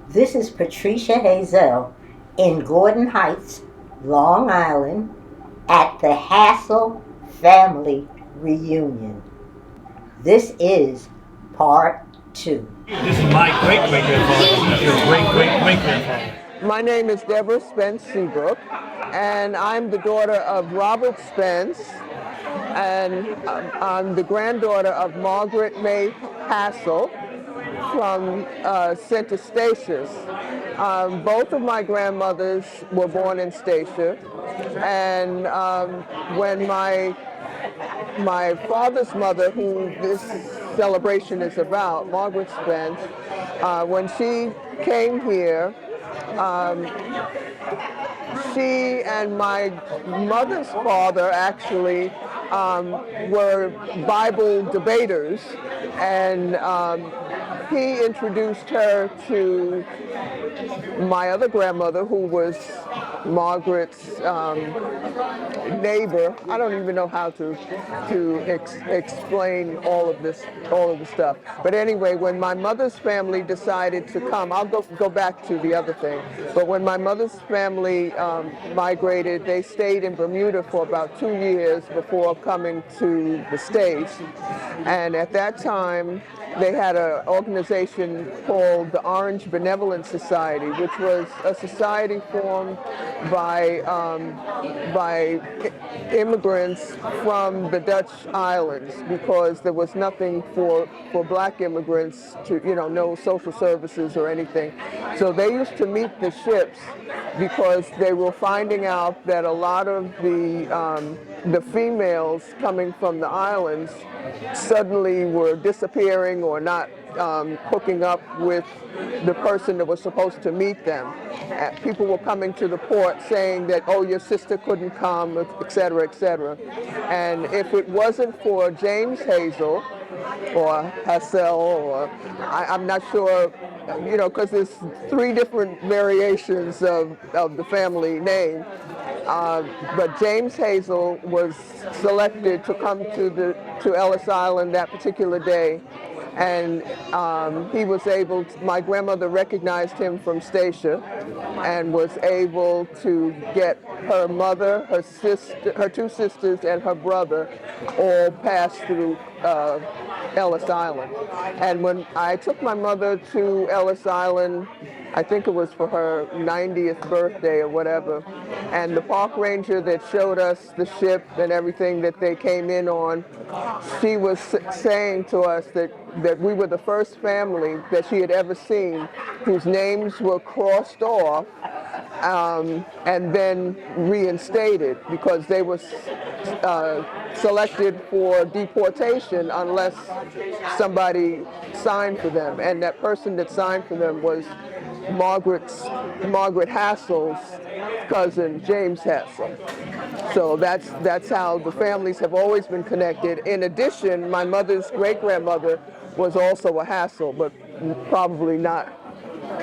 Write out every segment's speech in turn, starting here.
This is Patricia Hazel in Gordon Heights, Long Island, at the Hassel Family Reunion. This is part 2. This is my great-great-grandfather. Your great-great-great-grandfather. My name is Deborah Spence Seabrook, and I'm the daughter of Robert Spence, and I'm the granddaughter of Margaret May Hassel from St. Eustatius. Both of my grandmothers were born in Statia, and when my father's mother, who this celebration is about, Margaret Spence, when she came here, she and my mother's father actually were Bible debaters, and he introduced her to my other grandmother, who was Margaret's neighbor. I don't even know how to explain all of the stuff. But anyway, when my mother's family decided to come, I'll go back to the other thing. But when my mother's family migrated, they stayed in Bermuda for about 2 years before coming to the States. And at that time, they had an organization called the Orange Benevolent Society, which was a society formed by immigrants from the Dutch islands, because there was nothing for black immigrants to, no social services or anything. So they used to meet the ships because they were finding out that a lot of the females coming from the islands suddenly were disappearing or not hooking up with the person that was supposed to meet them. People were coming to the port saying that, oh, your sister couldn't come, et cetera, et cetera. And if it wasn't for James Hazel or Hassel, or I'm not sure, because there's 3 different variations of the family name. But James Hazel was selected to come to Ellis Island that particular day, and he was able to, my grandmother recognized him from Statia and was able to get her mother, her sister, her 2 sisters, and her brother all passed through Ellis Island. And when I took my mother to Ellis Island, I think it was for her 90th birthday or whatever, and the park ranger that showed us the ship and everything that they came in on, she was saying to us that we were the first family that she had ever seen whose names were crossed off and then reinstated, because they were selected for deportation unless somebody signed for them. And that person that signed for them was Margaret Hassel's cousin, James Hassel. So that's how the families have always been connected. In addition, my mother's great-grandmother was also a Hassel, but probably not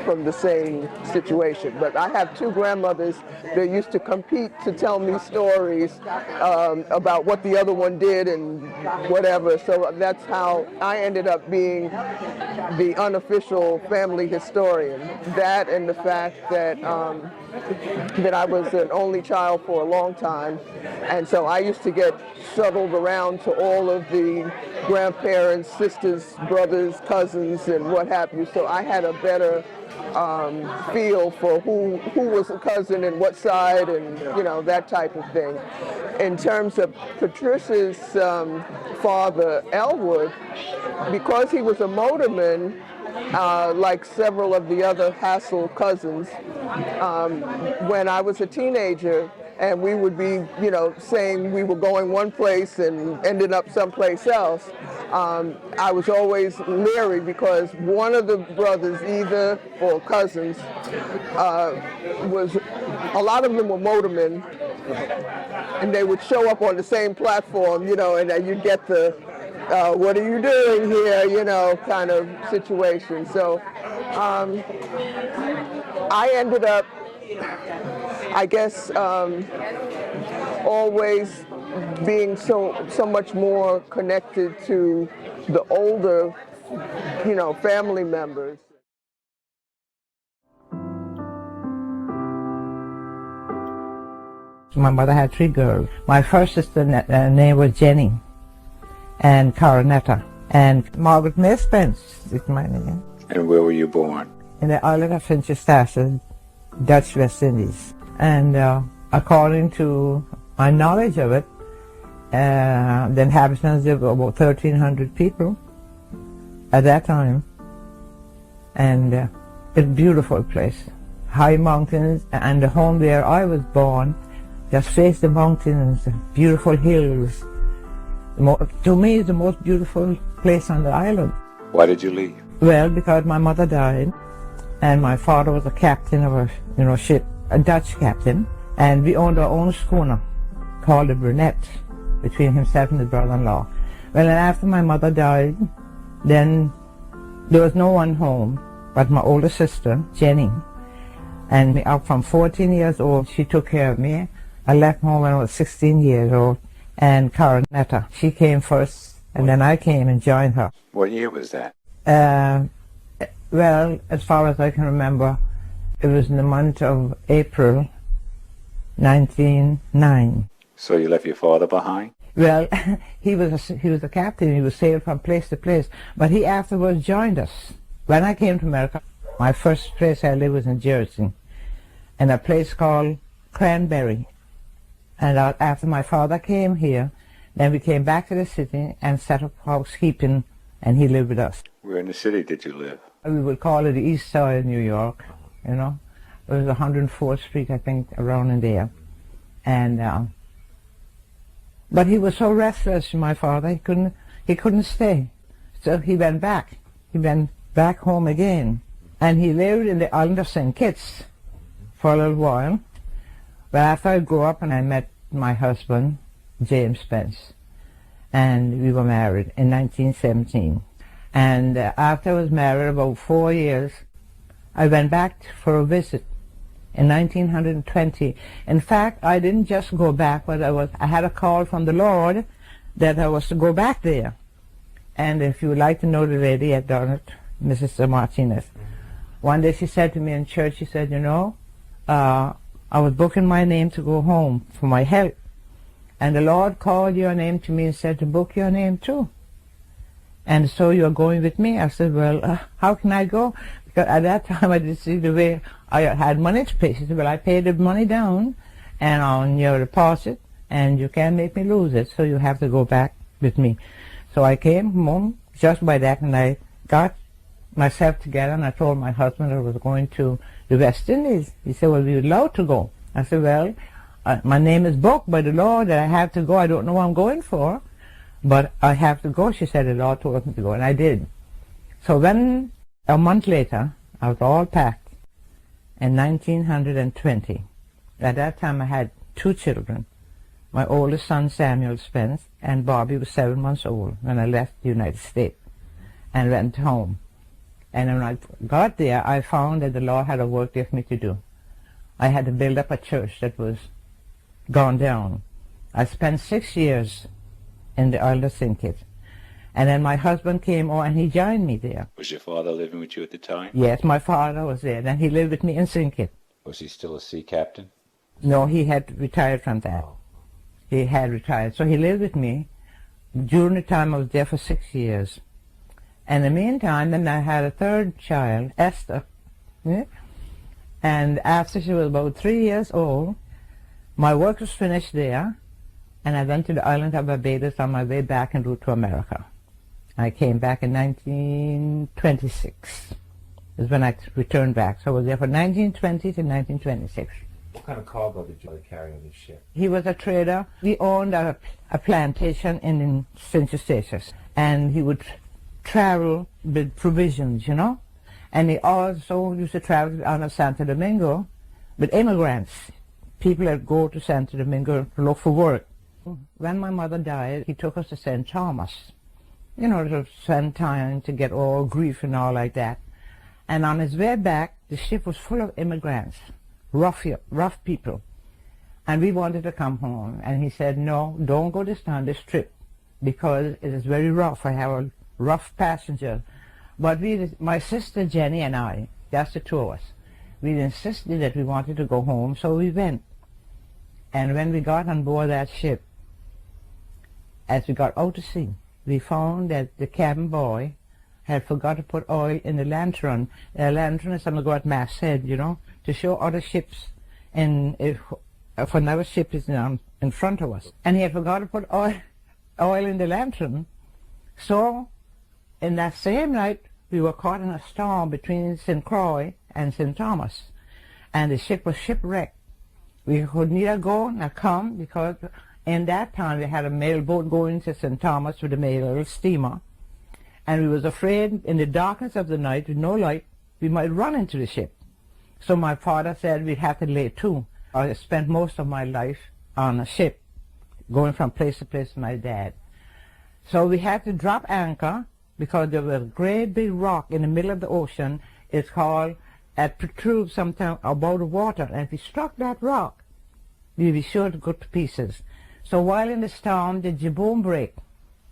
from the same situation. But I have 2 grandmothers that used to compete to tell me stories about what the other one did and whatever. So that's how I ended up being the unofficial family historian. That, and the fact that that I was an only child for a long time, and so I used to get shuttled around to all of the grandparents, sisters, brothers, cousins, and what have you. So I had a better feel for who was a cousin and what side, and that type of thing. In terms of Patricia's father, Elwood, because he was a motorman, like several of the other Hassel cousins, when I was a teenager, and we would be, saying we were going one place and ended up someplace else, I was always leery, because one of the brothers, or cousins, a lot of them were motormen, and they would show up on the same platform, and then you'd get the, what are you doing here, kind of situation. So I ended up, I guess, always being so much more connected to the older, family members. My mother had 3 girls. My first sister name was Jenny, and Coronetta, and Margaret May Spence is my name. And where were you born? In the island of St. Eustatius, Dutch West Indies. And according to my knowledge of it, the inhabitants there were about 1,300 people at that time. And it's a beautiful place. High mountains, and the home where I was born just faced the mountains, beautiful hills. To me, it's the most beautiful place on the island. Why did you leave? Well, because my mother died, and my father was a captain of a ship, a Dutch captain, and we owned our own schooner called the Brunette between himself and his brother-in-law. Well, and after my mother died, then there was no one home but my older sister, Jenny. And up from 14 years old, she took care of me. I left home when I was 16 years old. And Coronetta, she came first, and then I came and joined her. What year was that? Well, as far as I can remember, it was in the month of April, 1909. So you left your father behind? Well, he was a captain. He was sailed from place to place, but he afterwards joined us. When I came to America, my first place I lived was in Jersey, in a place called Cranberry. And after my father came here, then we came back to the city and set up housekeeping, and he lived with us. Where in the city did you live? We would call it the East Side of New York, you know. It was 104th Street, I think, around in there. And but he was so restless, my father, he couldn't stay. So he went back. He went back home again. And he lived in the island of St. Kitts for a little while. But after I grew up and I met my husband, James Spence, and we were married in 1917. And after I was married, about 4 years, I went back for a visit in 1920. In fact, I didn't just go back, but I had a call from the Lord that I was to go back there. And if you would like to know the lady at Donald, Mrs. Martinez, one day she said to me in church, she said, you know, I was booking my name to go home for my health. And the Lord called your name to me and said to book your name too. And so you're going with me? I said, well, how can I go? Because at that time I didn't see the way I had money to pay. She said, well, I paid the money down and on your deposit, and you can't make me lose it, so you have to go back with me. So I came home just by that, and I got myself together, and I told my husband I was going to the West Indies. He said, well, we would love to go. I said, well, my name is booked by the Lord that I have to go. I don't know what I'm going for, but I have to go. She said the Lord told me to go, and I did. So then, a month later, I was all packed in 1920. At that time, I had 2 children. My oldest son, Samuel Spence, and Bobby was 7 months old when I left the United States and went home. And when I got there, I found that the Lord had a work there for me to do. I had to build up a church that was gone down. I spent 6 years in the island of St. Kitts. And then my husband came on and he joined me there. Was your father living with you at the time? Yes, my father was there. Then he lived with me in St. Kitts. Was he still a sea captain? No, he had retired from that. He had retired. So he lived with me during the time I was there for 6 years. And in the meantime, then I had a 3rd child, Esther. Yeah? And after she was about 3 years old, my work was finished there, and I went to the island of Barbados on my way back en route to America. I came back in 1926. Is when I returned back. So I was there from 1920 to 1926. What kind of cargo did you carry on this ship? He was a trader. We owned a plantation in St. Eustatius, and he would travel with provisions, you know. And he also used to travel on Santo Domingo with immigrants, people that go to Santo Domingo to look for work. When my mother died, he took us to St. Thomas, you know, to spend time to get all grief and all like that. And on his way back, the ship was full of immigrants, rough people. And we wanted to come home. And he said, no, don't go this trip, because it is very rough. I have a rough passenger. But my sister Jenny and I, that's the 2 of us, we insisted that we wanted to go home, so we went. And when we got on board that ship, as we got out to sea, we found that the cabin boy had forgot to put oil in the lantern. A lantern is something what Mass said, you know, to show other ships, and if another ship is in front of us. And he had forgot to put oil in the lantern. So, in that same night, we were caught in a storm between St. Croix and St. Thomas, and the ship was shipwrecked. We could neither go nor come, because in that time we had a mail boat going to St. Thomas with a mail steamer, and we was afraid in the darkness of the night with no light we might run into the ship. So my father said we'd have to lay to. I spent most of my life on a ship, going from place to place with my dad. So we had to drop anchor because there was a great big rock in the middle of the ocean. It's called, it protrudes sometimes above the water, and if we struck that rock, we'd be sure to go to pieces. So while in the storm, the jibboom break,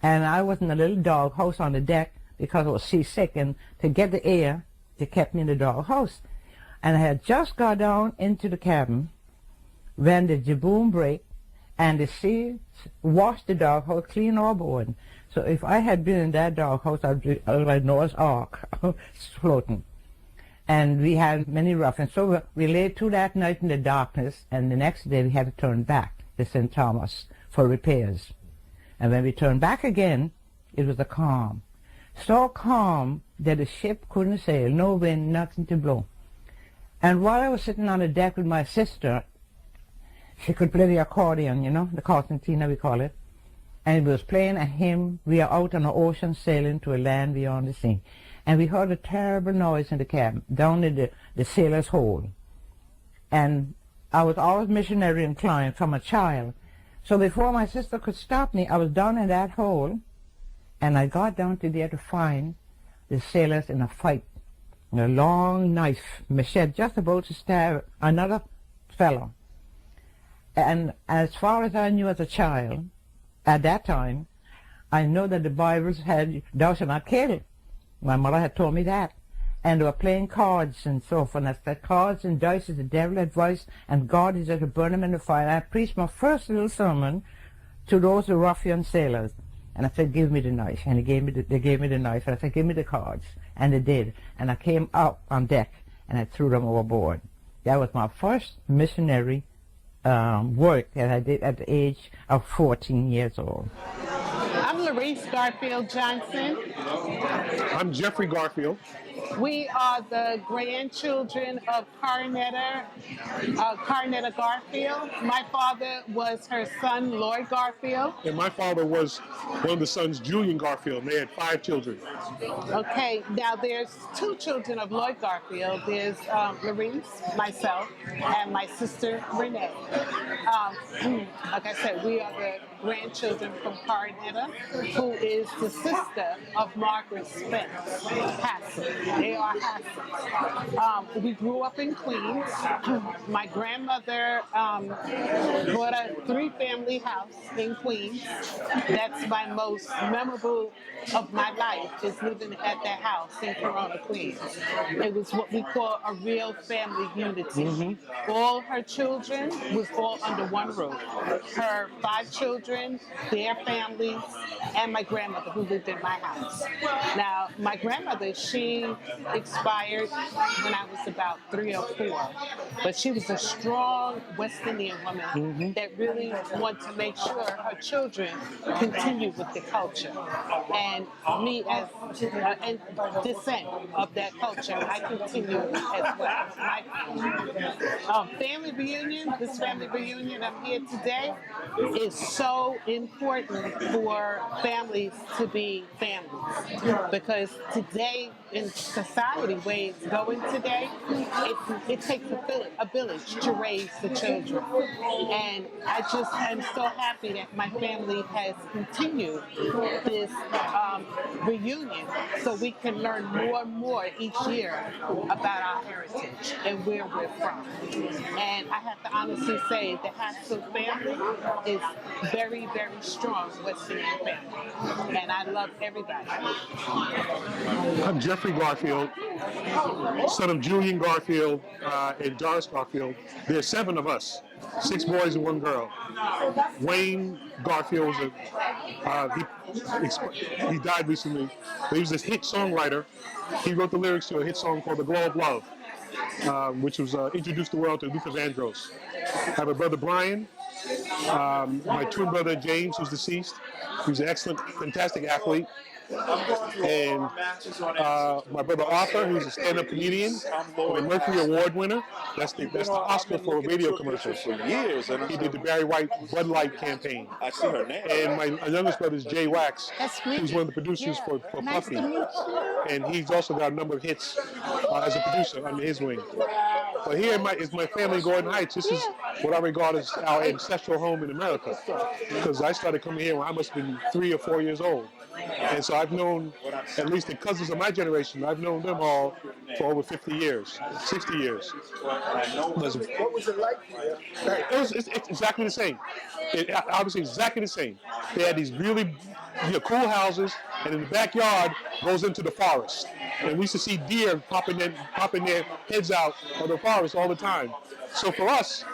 and I was in a little dog house on the deck because I was seasick, and to get the air, they kept me in the dog house. And I had just got down into the cabin when the jibboom break, and the sea washed the dog house clean overboard. So if I had been in that dog house, I'd be like Noah's Ark, floating. And we had many ruffians. So we lay to that night in the darkness, and the next day we had to turn back to St. Thomas for repairs. And when we turned back again, it was a calm. So calm that the ship couldn't sail, no wind, nothing to blow. And while I was sitting on the deck with my sister, she could play the accordion, you know, the concertina we call it, and we was playing a hymn. We are out on the ocean sailing to a land beyond the sea. And we heard a terrible noise in the cabin, down in the sailor's hole. And I was always missionary inclined from a child. So before my sister could stop me, I was down in that hole, and I got down to there to find the sailors in a fight. A long knife, machete, just about to stab another fellow. And as far as I knew as a child, at that time, I know that the Bibles had, thou shalt not kill. My mother had told me that. And they were playing cards and so forth. And I said, cards and dice is the devil advice, and God is there to burn them in the fire. And I preached my first little sermon to those ruffian sailors. And I said, give me the knife. And they gave me the knife. And I said, give me the cards. And they did. And I came out on deck, and I threw them overboard. That was my first missionary work that I did at the age of 14 years old. I'm Larice Garfield Johnson. I'm Jeffrey Garfield. We are the grandchildren of Carnetta Garfield. My father was her son, Lloyd Garfield. And my father was one of the sons, Julian Garfield, and they had 5 children. Okay, now there's 2 children of Lloyd Garfield. There's Larice, myself, and my sister, Renee. Like I said, we are the grandchildren from Carnetta, who is the sister of Margaret Spence Hassett. They are Hassett. We grew up in Queens. My grandmother bought a 3-family house in Queens. That's my most memorable of my life, is living at that house in Corona, Queens. It was what we call a real family unity. Mm-hmm. All her children was all under one roof. Her 5 children, their families, and my grandmother who lived in my house. Now, my grandmother, she expired when I was about 3 or 4, but she was a strong West Indian woman that really wanted to make sure her children continued with the culture. And me, as and descent of that culture, I continue as well. My family reunion, this family reunion I'm here today, is so important for families to be families, because today in society, where it's going today, it takes a village to raise the children. And I just am so happy that my family has continued this reunion, so we can learn more and more each year about our heritage and where we're from. And I have to honestly say the Hassett family is very, very strong West Indian family, and I love everybody. I'm Jeffrey Garfield, son of Julian Garfield and Doris Garfield. There's 7 of us. 6 boys and 1 girl. Wayne Garfield was he died recently, but he was this hit songwriter. He wrote the lyrics to a hit song called "The Glow of Love," which was introduced the world to Luther Vandross. I have a brother Brian, my twin brother James, who's deceased. He was an excellent, fantastic athlete. And my brother Arthur, who's a stand-up comedian, a Mercury Award winner. That's the Oscar for radio commercials. For years, and He did the Barry White Bud Light campaign. I see her name. And my youngest brother is Jay Wax, That's me. who's one of the producers for Nice Puffy. to meet you. And he's also got a number of hits as a producer under his wing. But here is my family in Gordon Heights. This is what I regard as our ancestral home in America. Because I started coming here when I must have been 3 or 4 years old. And so I've known, at least the cousins of my generation, I've known them all for over 50 years, 60 years. What was it like here? It's exactly the same. Obviously exactly the same. They had these really cool houses, and in the backyard goes into the forest. And we used to see deer popping their heads out of the forest all the time. So for us,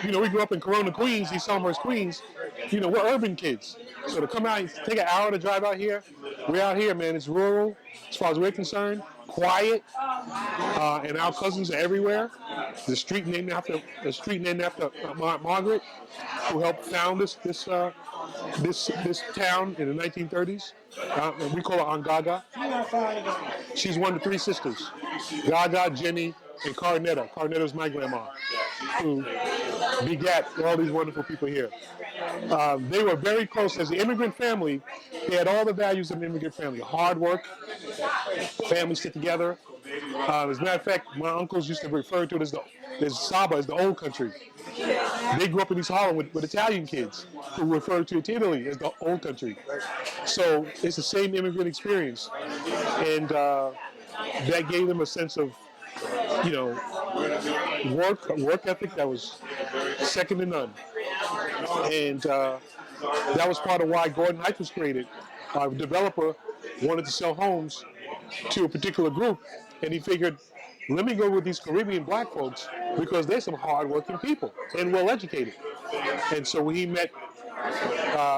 we grew up in Corona, Queens, East Elmhurst, Queens. We're urban kids. So to come out and take an hour to drive out here, we're out here, man. It's rural, as far as we're concerned, quiet, and our cousins are everywhere. The street named after Margaret, who helped found this town in the 1930s. We call her Aunt Gaga. She's one of 3 sisters, Gaga, Jenny, and Carnetta. Carnetta's my grandma, who begat all these wonderful people here. They were very close. As an immigrant family, they had all the values of an immigrant family. Hard work, families stick together. As a matter of fact, my uncles used to refer to it as Saba, as the old country. They grew up in East Harlem with Italian kids who referred to Italy as the old country. So it's the same immigrant experience. And that gave them a sense of, work ethic that was second to none. And that was part of why Gordon Heights was created. A developer wanted to sell homes to a particular group, and he figured, let me go with these Caribbean black folks because they're some hard-working people and well-educated. And so when he met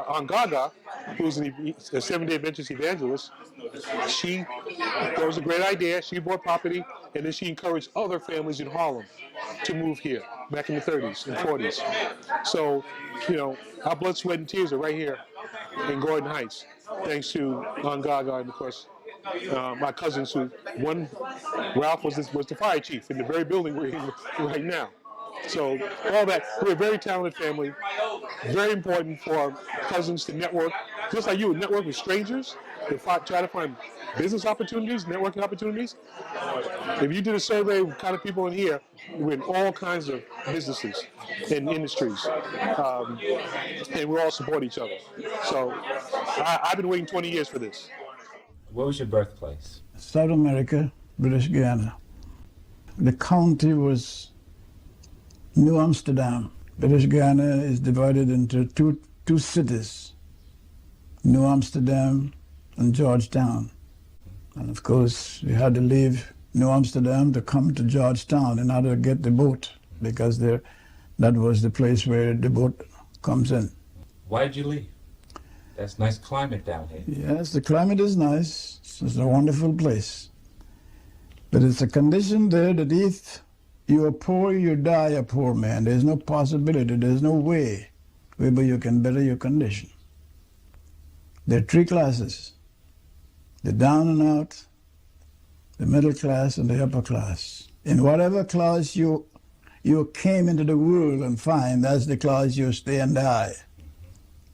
Aunt Gaga, who's a Seventh-day Adventist evangelist, that was a great idea. She bought property, and then she encouraged other families in Harlem to move here back in the 30s and 40s. So, our blood, sweat, and tears are right here in Gordon Heights, thanks to Aunt Gaga and, of course, my cousins Ralph was the fire chief in the very building we're in right now. So all that, we're a very talented family. Very important for our cousins to network, just like you would network with strangers, to try to find business opportunities, networking opportunities. If you did a survey of kind of people in here, we're in all kinds of businesses and industries, and we all support each other. So I've been waiting 20 years for this. What was your birthplace? South America, British Guiana. The county was New Amsterdam. British Guiana is divided into two cities, New Amsterdam and Georgetown. And of course, we had to leave New Amsterdam to come to Georgetown in order to get the boat, because that was the place where the boat comes in. Why did you leave? That's nice climate down here. Yes, the climate is nice. It's a wonderful place. But it's a condition there that if you are poor, you die a poor man. There's no possibility, there's no way whereby you can better your condition. There are 3 classes: the down and out, the middle class, and the upper class. In whatever class you came into the world and find, that's the class you stay and die.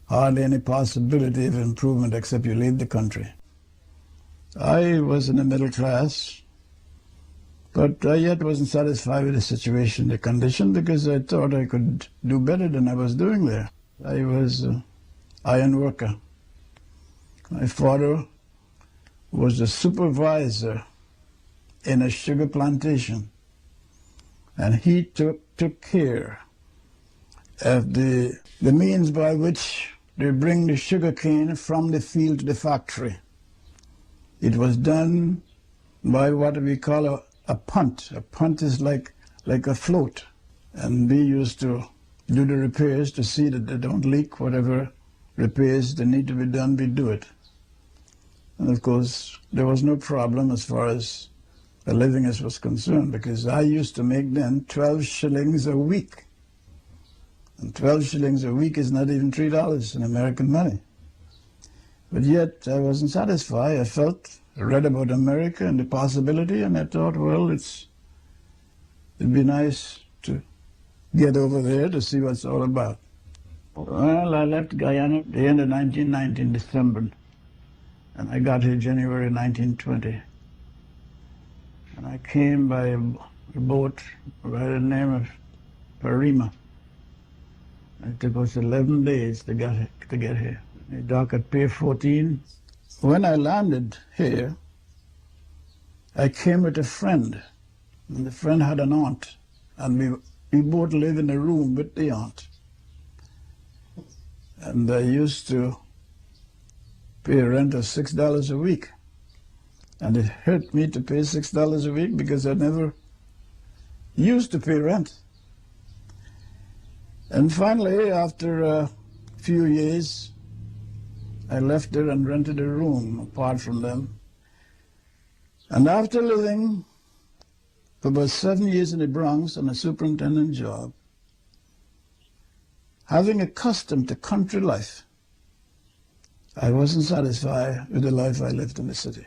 Hardly any possibility of improvement except you leave the country. I was in the middle class, but I yet wasn't satisfied with the situation, the condition, because I thought I could do better than I was doing there. I was an iron worker. My father was a supervisor in a sugar plantation, and he took care of the means by which they bring the sugar cane from the field to the factory. It was done by what we call a punt. A punt is like a float, and we used to do the repairs to see that they don't leak. Whatever repairs that need to be done, we do it. And of course, there was no problem as far as the living was concerned, because I used to make then 12 shillings a week. And 12 shillings a week is not even $3 in American money. But yet I wasn't satisfied. I read about America and the possibility, and I thought, well, it'd be nice to get over there to see what it's all about. Well, I left Guyana at the end of 1919, December, and I got here January 1920. And I came by a boat by the name of Parima. It took us 11 days to get here. We docked at Pier 14. When I landed here, I came with a friend, and the friend had an aunt, and we both lived in a room with the aunt. And I used to pay a rent of $6 a week. And it hurt me to pay $6 a week because I never used to pay rent. And finally, after a few years, I left there and rented a room apart from them. And after living for about 7 years in the Bronx on a superintendent job, having accustomed to country life, I wasn't satisfied with the life I lived in the city.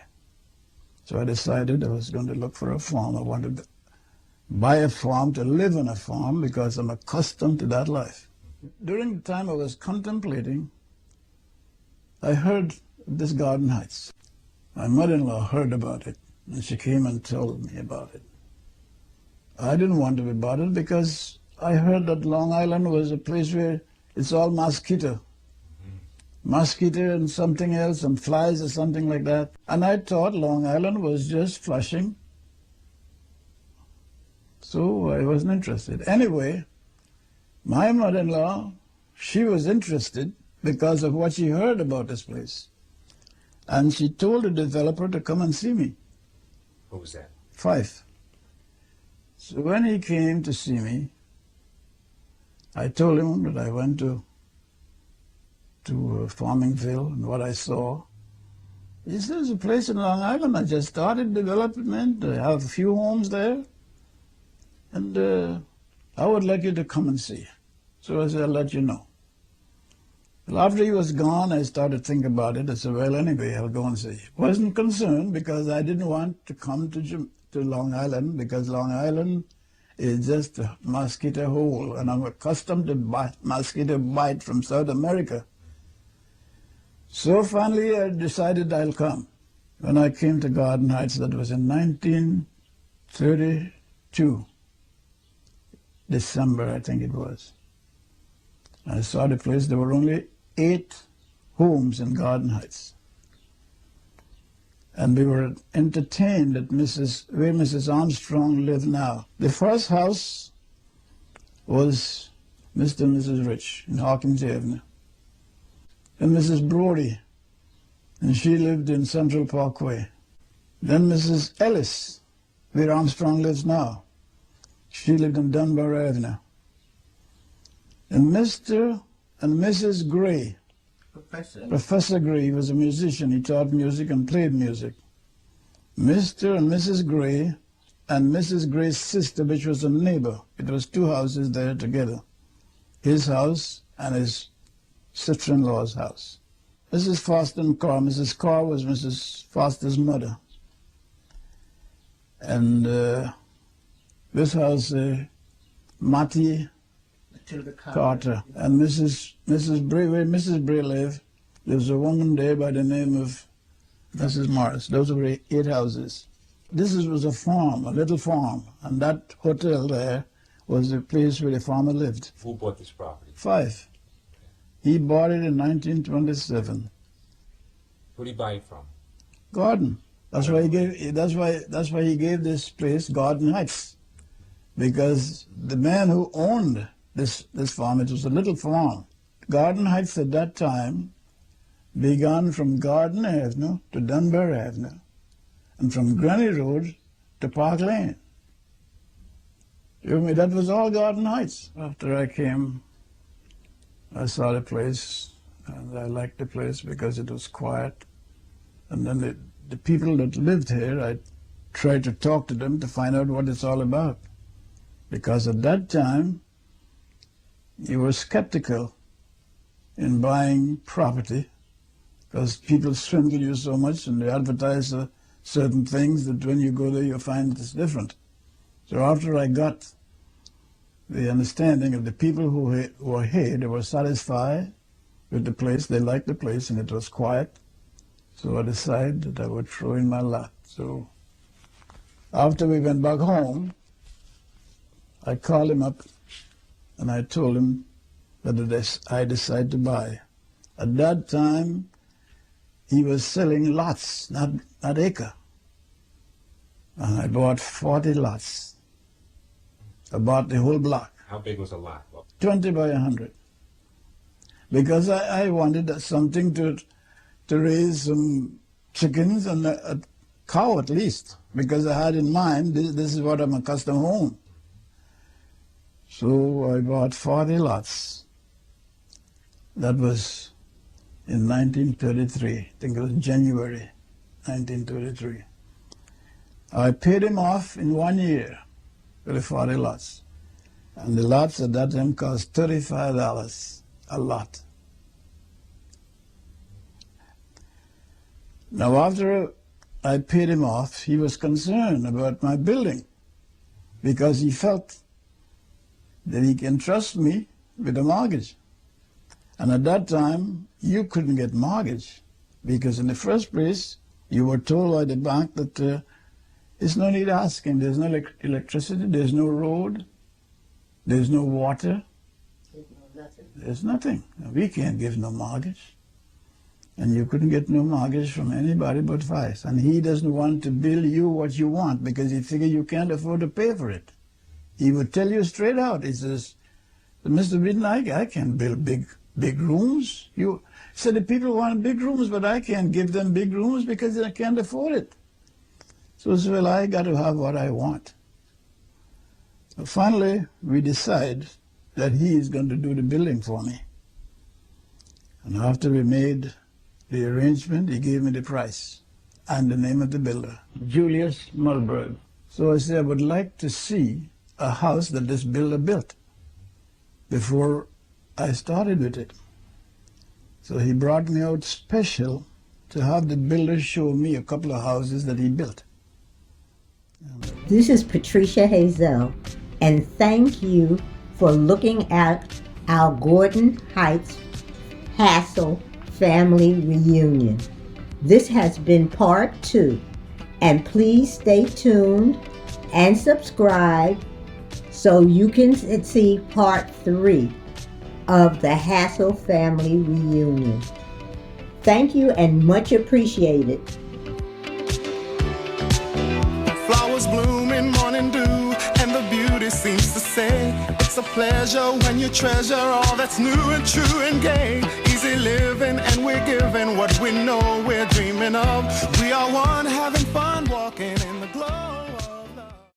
So I decided I was going to look for a farm. I wanted to buy a farm, to live on a farm, because I'm accustomed to that life. During the time I was contemplating, I heard this Garden Heights. My mother-in-law heard about it, and she came and told me about it. I didn't want to be bothered because I heard that Long Island was a place where it's all mosquito. Mosquito and something else, and flies or something like that. And I thought Long Island was just Flushing. So I wasn't interested. Anyway, my mother-in-law, she was interested because of what she heard about this place. And she told the developer to come and see me. What was that? Fife. So when he came to see me, I told him that I went to Farmingville and what I saw. He said, there's a place in Long Island. I just started development. I have a few homes there. And I would like you to come and see. So I said, I'll let you know. Well, after he was gone, I started thinking about it. I said, well, anyway, I'll go and see. Wasn't concerned because I didn't want to come to Long Island, because Long Island is just a mosquito hole, and I'm accustomed to mosquito bite from South America. So finally, I decided I'll come. When I came to Garden Heights, that was in 1932, December, I think it was. I saw the place. There were only 8 homes in Garden Heights. And we were entertained at where Mrs. Armstrong lived now. The first house was Mr. and Mrs. Rich in Hawkins Avenue. And Mrs. Brody, and she lived in Central Parkway. Then Mrs. Ellis, where Armstrong lives now. She lived in Dunbar Avenue. And Mr. and Mrs. Gray, Professor Gray was a musician. He taught music and played music. Mr. and Mrs. Gray and Mrs. Gray's sister, which was a neighbor. It was 2 houses there together. His house and his sister-in-law's house. Mrs. Foster and Carr. Mrs. Carr was Mrs. Foster's mother. And this house, Mattie Carter. And Mrs. Bray, where Mrs. Bray lived, there's a woman there by the name of Mrs. Morris. Those were 8 houses. This was a farm, a little farm, and that hotel there was the place where the farmer lived. Who bought this property? Fife. He bought it in 1927. Who did he buy it from? Garden. That's why he gave. That's why he gave this place Garden Heights, because the man who owned this farm, it was a little farm. Garden Heights at that time began from Garden Avenue to Dunbar Avenue, and from Granny Road to Park Lane. You know, that was all Garden Heights. After I came I saw the place, and I liked the place because it was quiet. And then the people that lived here, I tried to talk to them to find out what it's all about. Because at that time, you were skeptical in buying property because people swindle you so much and they advertise certain things that when you go there you find it's different. So after I got the understanding of the people who were here, they were satisfied with the place, they liked the place and it was quiet. So I decided that I would throw in my lot. So after we went back home, I called him up and I told him that I decided to buy. At that time, he was selling lots, not acre. And I bought 40 lots. I bought the whole block. How big was a lot? 20 by 100. Because I wanted something to raise some chickens and a cow at least. Because I had in mind, this is what I'm accustomed home. So I bought 40 lots. That was in 1933. I think it was January 1933. I paid him off in 1 year for the 40 lots. And the lots at that time cost $35 a lot. Now after I paid him off, he was concerned about my building because he felt that he can trust me with a mortgage. And at that time, you couldn't get mortgage because in the first place, you were told by the bank that there's no need asking. There's no electricity, there's no road, there's no water. There's nothing. We can't give no mortgage. And you couldn't get no mortgage from anybody but Vice. And he doesn't want to bill you what you want because he figures you can't afford to pay for it. He would tell you straight out. He says, Mr. Whitten, I can't build big rooms. You said the people want big rooms, but I can't give them big rooms because I can't afford it. So I said, well, I got to have what I want. So finally, we decide that he is going to do the building for me. And after we made the arrangement, he gave me the price and the name of the builder, Julius Mulberg. So I said, I would like to see a house that this builder built before I started with it. So he brought me out special to have the builder show me a couple of houses that he built. This is Patricia Hazel, and thank you for looking at our Gordon Heights Hassel Family Reunion. This has been part 2, and please stay tuned and subscribe so you can see part 3 of the Hassel Family Reunion. Thank you and much appreciated. Flowers bloom in morning dew, and the beauty seems to say, it's a pleasure when you treasure all that's new and true and gay. Easy living and we're giving what we know we're dreaming of. We are one having fun walking in the glow.